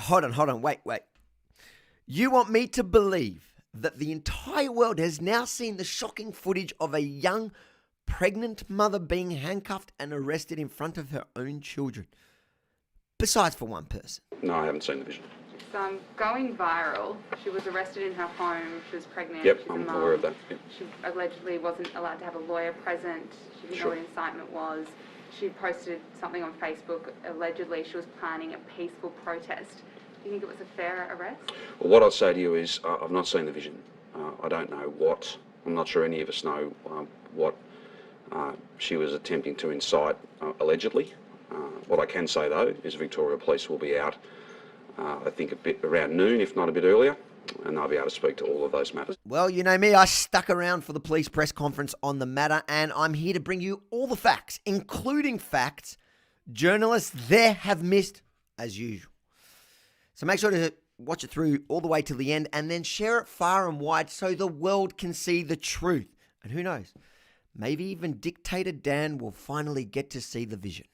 Hold on, wait. You want me to believe that the entire world has now seen the shocking footage of a young pregnant mother being handcuffed and arrested in front of her own children? Besides for one person. No, I haven't seen the vision. It's going viral. She was arrested in her home. She was pregnant. Yep, She's a I'm mum. aware of that. Yep. She allegedly wasn't allowed to have a lawyer present. She didn't know what incitement was. She posted something on Facebook. Allegedly, she was planning a peaceful protest. Do you think it was a fair arrest? Well, what I'd say to you is I've not seen the vision. I don't know what, I'm not sure any of us know what she was attempting to incite allegedly. What I can say, though, is Victoria Police will be out, I think, a bit around noon, if not a bit earlier, and they'll be able to speak to all of those matters. Well, you know me, I stuck around for the police press conference on the matter, and I'm here to bring you all the facts, including facts journalists there have missed as usual. So make sure to watch it through all the way to the end and then share it far and wide so the world can see the truth. And who knows, maybe even Dictator Dan will finally get to see the vision.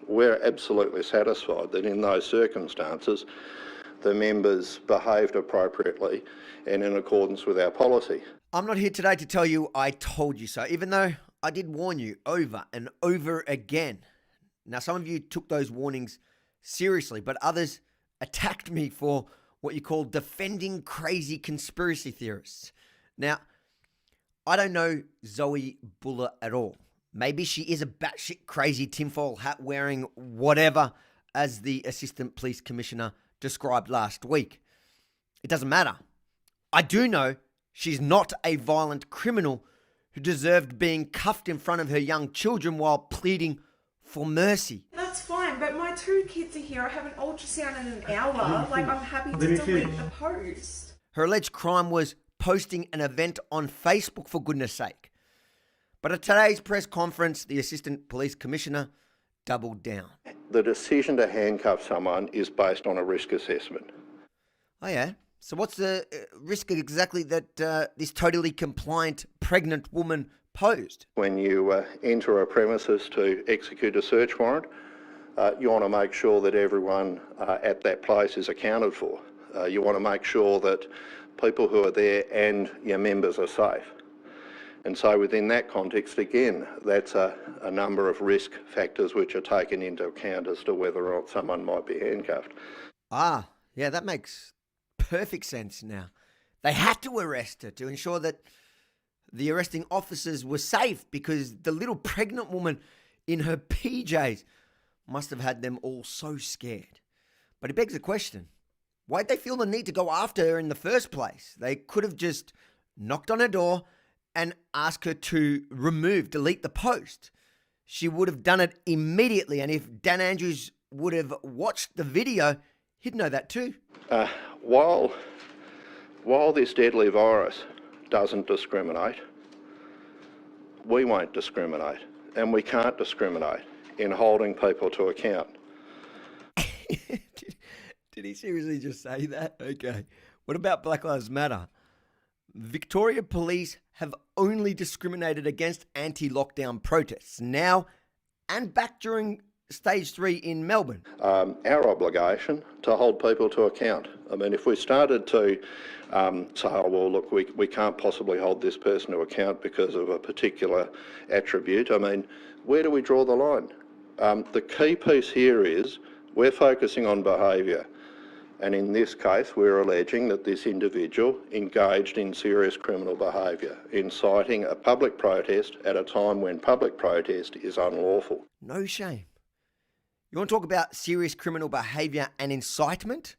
We're absolutely satisfied that in those circumstances, the members behaved appropriately and in accordance with our policy. I'm not here today to tell you I told you so, even though I did warn you over and over again. Now, some of you took those warnings seriously, but others attacked me for what you call defending crazy conspiracy theorists. Now, I don't know Zoe Buller at all. Maybe she is a batshit crazy tinfoil hat wearing whatever, as the Assistant Police Commissioner described last week. It doesn't matter. I do know she's not a violent criminal who deserved being cuffed in front of her young children while pleading for mercy. That's fine, but my 2 kids are here. I have an ultrasound in an hour. I'm happy to delete the post. Her alleged crime was posting an event on Facebook, for goodness sake. But at today's press conference, the Assistant Police Commissioner doubled down. The decision to handcuff someone is based on a risk assessment. Oh yeah? So what's the risk exactly that this totally compliant pregnant woman posed? When you enter a premises to execute a search warrant, you want to make sure that everyone at that place is accounted for. You want to make sure that people who are there and your members are safe. And so within that context, again, that's a number of risk factors which are taken into account as to whether or not someone might be handcuffed. Ah, yeah, that makes perfect sense now. They had to arrest her to ensure that the arresting officers were safe, because the little pregnant woman in her PJs must have had them all so scared. But it begs the question, why'd they feel the need to go after her in the first place? They could have just knocked on her door and asked her to delete the post. She would have done it immediately, and if Dan Andrews would have watched the video, he'd know that too. While this deadly virus doesn't discriminate, we won't discriminate, and we can't discriminate in holding people to account. Did he seriously just say that? Okay. What about Black Lives Matter? Victoria Police have only discriminated against anti-lockdown protests now and back during stage 3 in Melbourne. Our obligation to hold people to account. I mean, if we started to say, oh, well, look, we can't possibly hold this person to account because of a particular attribute, I mean, where do we draw the line? The key piece here is we're focusing on behaviour. And in this case, we're alleging that this individual engaged in serious criminal behaviour, inciting a public protest at a time when public protest is unlawful. No shame. You want to talk about serious criminal behaviour and incitement?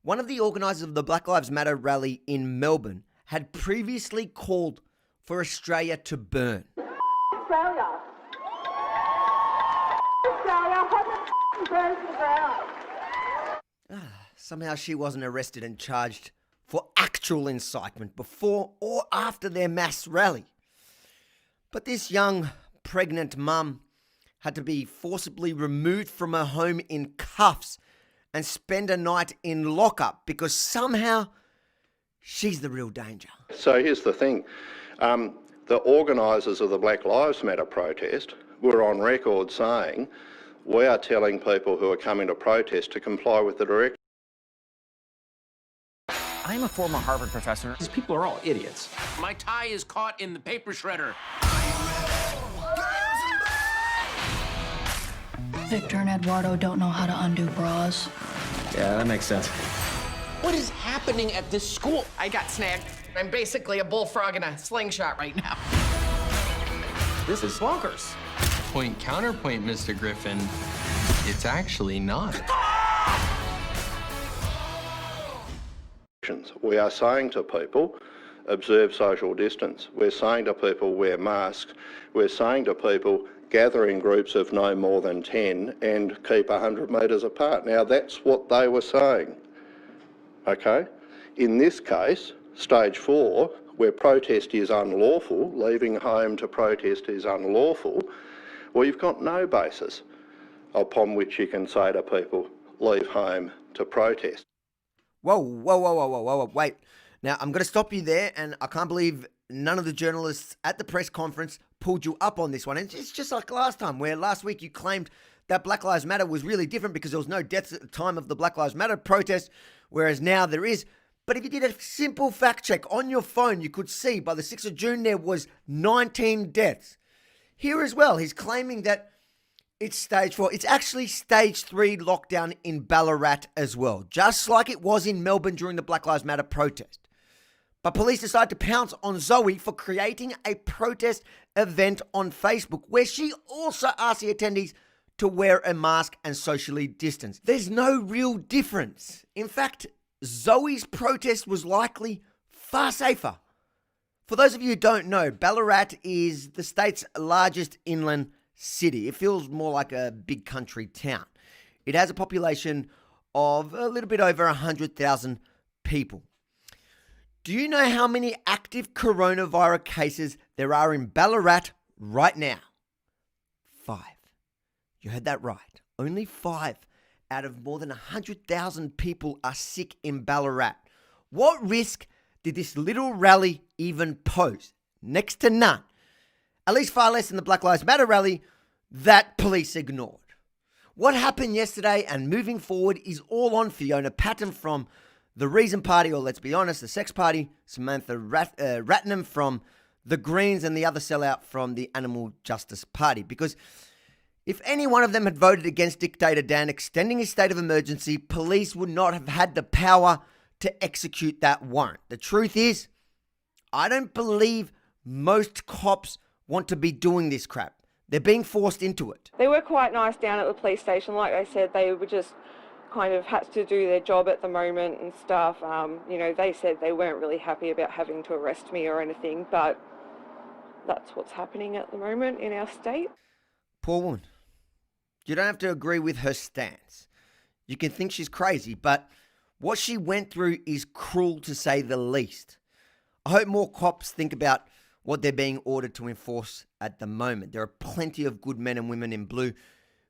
One of the organisers of the Black Lives Matter rally in Melbourne had previously called for Australia to burn. Australia! Australia, hold the burn to the ground! Somehow she wasn't arrested and charged for actual incitement before or after their mass rally. But this young pregnant mum had to be forcibly removed from her home in cuffs and spend a night in lockup because somehow she's the real danger. So here's the thing. The organisers of the Black Lives Matter protest were on record saying We are telling people who are coming to protest to comply with the directive. I'm a former Harvard professor. These people are all idiots. My tie is caught in the paper shredder. Victor and Eduardo don't know how to undo bras. Yeah, that makes sense. What is happening at this school? I got snagged. I'm basically a bullfrog in a slingshot right now. This is bonkers. Point counterpoint, Mr. Griffin. It's actually not. We are saying to people, observe social distance. We're saying to people, wear masks. We're saying to people, gather in groups of no more than 10 and keep 100 metres apart. Now, that's what they were saying, okay? In this case, stage 4, where protest is unlawful, leaving home to protest is unlawful, well, you've got no basis upon which you can say to people, leave home to protest. Whoa, wait. Now, I'm going to stop you there, and I can't believe none of the journalists at the press conference pulled you up on this one. And it's just like last time, where last week you claimed that Black Lives Matter was really different because there was no deaths at the time of the Black Lives Matter protest, whereas now there is. But if you did a simple fact check on your phone, you could see by the 6th of June there was 19 deaths. Here as well, he's claiming that it's stage 4. It's actually stage 3 lockdown in Ballarat as well, just like it was in Melbourne during the Black Lives Matter protest. But police decided to pounce on Zoe for creating a protest event on Facebook where she also asked the attendees to wear a mask and socially distance. There's no real difference. In fact, Zoe's protest was likely far safer. For those of you who don't know, Ballarat is the state's largest inland city. It feels more like a big country town. It has a population of a little bit over 100,000 people. Do you know how many active coronavirus cases there are in Ballarat right now? 5. You heard that right. Only 5 out of more than 100,000 people are sick in Ballarat. What risk did this little rally even pose? Next to none. At least far less than the Black Lives Matter rally that police ignored. What happened yesterday and moving forward is all on Fiona Patten from the Reason Party, or let's be honest, the Sex Party, Samantha Ratnam from the Greens, and the other sellout from the Animal Justice Party. Because if any one of them had voted against Dictator Dan extending his state of emergency, police would not have had the power to execute that warrant. The truth is, I don't believe most cops want to be doing this crap. They're being forced into it. They were quite nice down at the police station. Like I said, they were just kind of had to do their job at the moment and stuff. They said they weren't really happy about having to arrest me or anything, but that's what's happening at the moment in our state. Poor woman. You don't have to agree with her stance. You can think she's crazy, but what she went through is cruel to say the least. I hope more cops think about what they're being ordered to enforce at the moment. There are plenty of good men and women in blue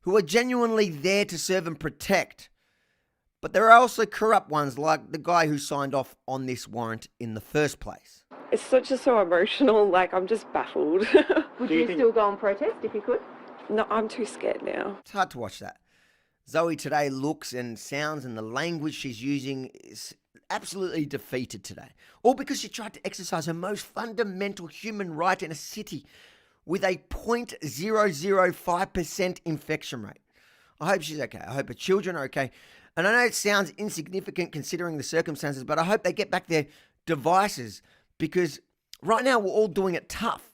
who are genuinely there to serve and protect. But there are also corrupt ones like the guy who signed off on this warrant in the first place. It's just so emotional, I'm just baffled. Would you still go and protest if you could? No, I'm too scared now. It's hard to watch that. Zoe today looks and sounds and the language she's using is absolutely defeated today. All because she tried to exercise her most fundamental human right in a city with a 0.005% infection rate. I hope she's okay. I hope her children are okay. And I know it sounds insignificant considering the circumstances, but I hope they get back their devices because right now we're all doing it tough.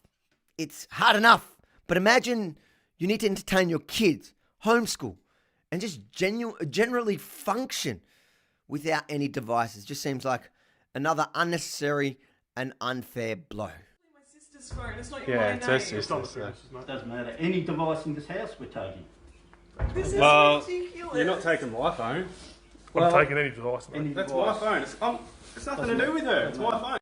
It's hard enough. But imagine you need to entertain your kids, homeschool, and just generally function without any devices. Just seems like another unnecessary and unfair blow. My sister's phone. It's not Yeah, my it's name. her sister's. Doesn't matter. Any device in this house we're taking. This is ridiculous. You're not taking my phone. I'm taking any device, mate. That's my phone. It's nothing to do with her. It's my phone.